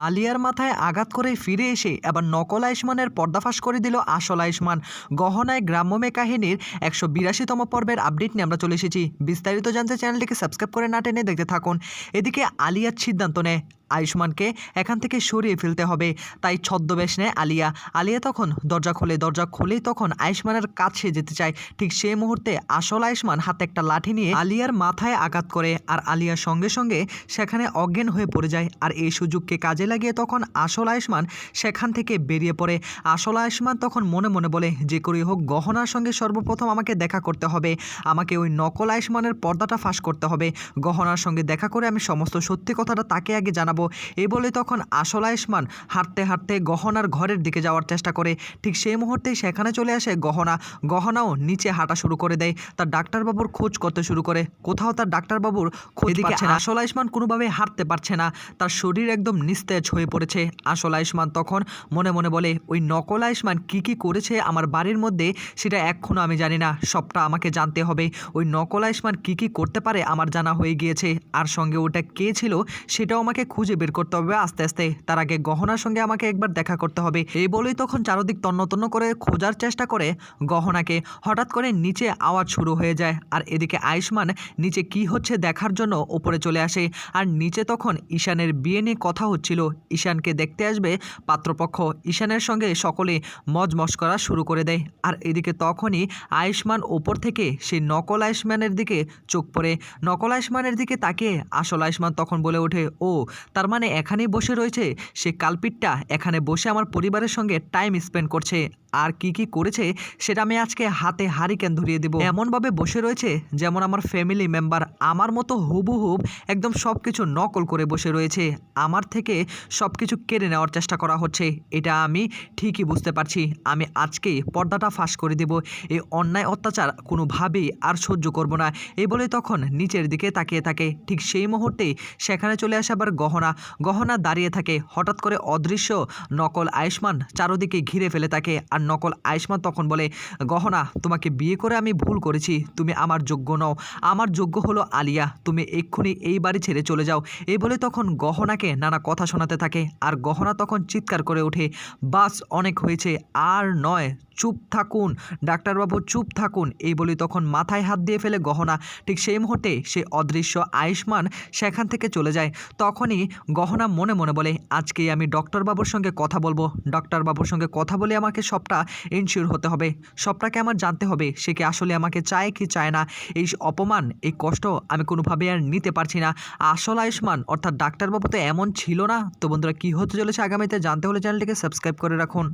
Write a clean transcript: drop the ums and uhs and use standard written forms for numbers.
আলিয়ার মাথায় আঘাত করে ফিরে এসে এবার নকল আয়ুষ্মানের পর্দাফাশ করে দিল আসল আয়ুষ্মান। গহনায় গ্রাম্যমে কাহিনীর ১৮২তম পর্বের আপডেট নিয়ে আমরা চলে এসেছি। বিস্তারিত জানতে চ্যানেলটিকে সাবস্ক্রাইব করে না টেনে দেখতে থাকুন। এদিকে আলিয়ার সিদ্ধান্ত নেয় আয়ুষ্মানকে এখান থেকে সরিয়ে ফেলতে হবে, তাই ছদ্মবেশ নেয় আলিয়া। আলিয়া তখন দরজা খুলেই তখন আয়ুষ্মানের কাছে যেতে চায়। ঠিক সেই মুহূর্তে আসল আয়ুষ্মান হাতে একটা লাঠি নিয়ে আলিয়ার মাথায় আঘাত করে, আর আলিয়ার সঙ্গে সঙ্গে সেখানে অজ্ঞান হয়ে পড়ে যায়। আর এই সুযোগকে কাজে লাগিয়ে তখন আসল আয়ুষ্মান সেখান থেকে বেরিয়ে পড়ে। আসল আয়ুষ্মান তখন মনে মনে বলে, যে করেই হোক গহনার সঙ্গে সর্বপ্রথম আমাকে দেখা করতে হবে, আমাকে ওই নকল আয়ুষ্মানের পর্দাটা ফাঁস করতে হবে। গহনার সঙ্গে দেখা করে আমি সমস্ত সত্যি কথাটা তাকে আগে জানাবো। এই বলে তখন আসল আয়ুষ্মান হাঁটতে হাঁটতে গহনার ঘরের দিকে যাওয়ার চেষ্টা করে। ঠিক সেই মুহূর্তেই সেখানে চলে আসে গহনাও নিচে হাঁটা শুরু করে দেয়। তার ডাক্তারবাবুর খোঁজ করতে শুরু করে, কোথাও তার ডাক্তারবাবুর খোঁজ পাচ্ছে না। আসল আয়ুষ্মান কোনোভাবে হাঁটতে পারছে না, তার শরীর একদম নিস্তেজ হয়ে পড়েছে। আসল আয়ুষ্মান তখন মনে মনে বলে, ওই নকল আয়ুষ্মান কি করেছে আমার বাড়ির মধ্যে সেটা এখনও আমি জানি না, সবটা আমাকে জানতে হবে। ওই নকল আয়ুষ্মান কি করতে পারে আমার জানা হয়ে গিয়েছে, আর সঙ্গে ওটা কে ছিল সেটাও আমাকে খুঁজে বের করতে হবে আস্তে আস্তে। তার আগে গহনার সঙ্গে আমাকে একবার দেখা করতে হবে। এই বলেই তখন চারদিক তন্ন করে খোঁজার চেষ্টা করে গহনাকে। হঠাৎ করে নিচে আওয়াজ শুরু হয়ে যায়, আর এদিকে আয়ুষ্মান নিচে কি হচ্ছে দেখার জন্য উপরে চলে আসে। আর নিচে তখন ঈশানের বিয়ে নিয়ে কথা হচ্ছিল, ঈশানকে দেখতে আসবে পাত্রপক্ষ। ঈশানের সঙ্গে সকলে মজমজ করা শুরু করে দেয়। আর এদিকে তখনই আয়ুষ্মান ওপর থেকে সেই নকল আয়ুষ্মানের দিকে চোখ পড়ে। নকল আয়ুষ্মানের দিকে তাকিয়ে আসল আয়ুষ্মান তখন বলে ওঠে, ও তার মানে এখানেই বসে রয়েছে সে কালপিটটা, এখানে বসে আমার পরিবারের সঙ্গে টাইম স্পেন্ড করছে, আর কি করেছে সেটা আমি আজকে হাতে হারিকেন ধরিয়ে দেব। এমনভাবে বসে রয়েছে যেমন আমার ফ্যামিলি মেম্বার আমার মতো হুবহুব একদম সব কিছু নকল করে বসে রয়েছে, আমার থেকে সব কিছু কেড়ে নেওয়ার চেষ্টা করা হচ্ছে। এটা আমি ঠিকই বুঝতে পারছি, আমি আজকেই পর্দাটা ফাঁস করে দেব। এই অন্যায় অত্যাচার কোনোভাবেই আর সহ্য করব না। এই বলে তখন নিচের দিকে তাকিয়ে থাকে। ঠিক সেই মুহূর্তেই সেখানে চলে আসে আবার গহনা দাঁড়িয়ে থাকে। হঠাৎ করে অদৃশ্য নকল আয়ুষ্মান চারদিকে ঘিরে ফেলে থাকে। আর নকল আয়ুষ্মান তখন বলে, গহনা তোমাকে বিয়ে করে আমি ভুল করেছি, তুমি আমার যোগ্য নও, আমার যোগ্য হলো আলিয়া, তুমি এক্ষুনি এই বাড়ি ছেড়ে চলে যাও। এই বলে তখন গহনাকে নানা কথা শোনাতে থাকে। আর গহনা তখন চিৎকার করে ওঠে, বাস অনেক হয়েছে, আর নয়, চুপ থাকুন ডাক্তারবাবু, চুপ থাকুন। এই বলে তখন মাথায় হাত দিয়ে ফেলে গহনা। ঠিক সেই মুহূর্তে সেই অদৃশ্য আয়ুষ্মান সেখান থেকে চলে যায়। তখনই গহনা মনে মনে বলে, আজকেই আমি ডক্টরবাবুর সঙ্গে কথা বলবো, ডক্টরবাবুর সঙ্গে কথা বলে আমাকে সবটা ইনশিওর হতে হবে, সবটাকে আমার জানতে হবে সে কি আসলে আমাকে চায় কি চায় না। এই অপমান এই কষ্ট আমি কোনোভাবে আর নিতে পারছি না। আসল আয়ুষ্মান অর্থাৎ ডাক্তারবাবু তো এমন ছিল না। তো বন্ধুরা, কী হতে চলেছে আগামীতে জানতে হলে চ্যানেলটিকে সাবস্ক্রাইব করে রাখুন।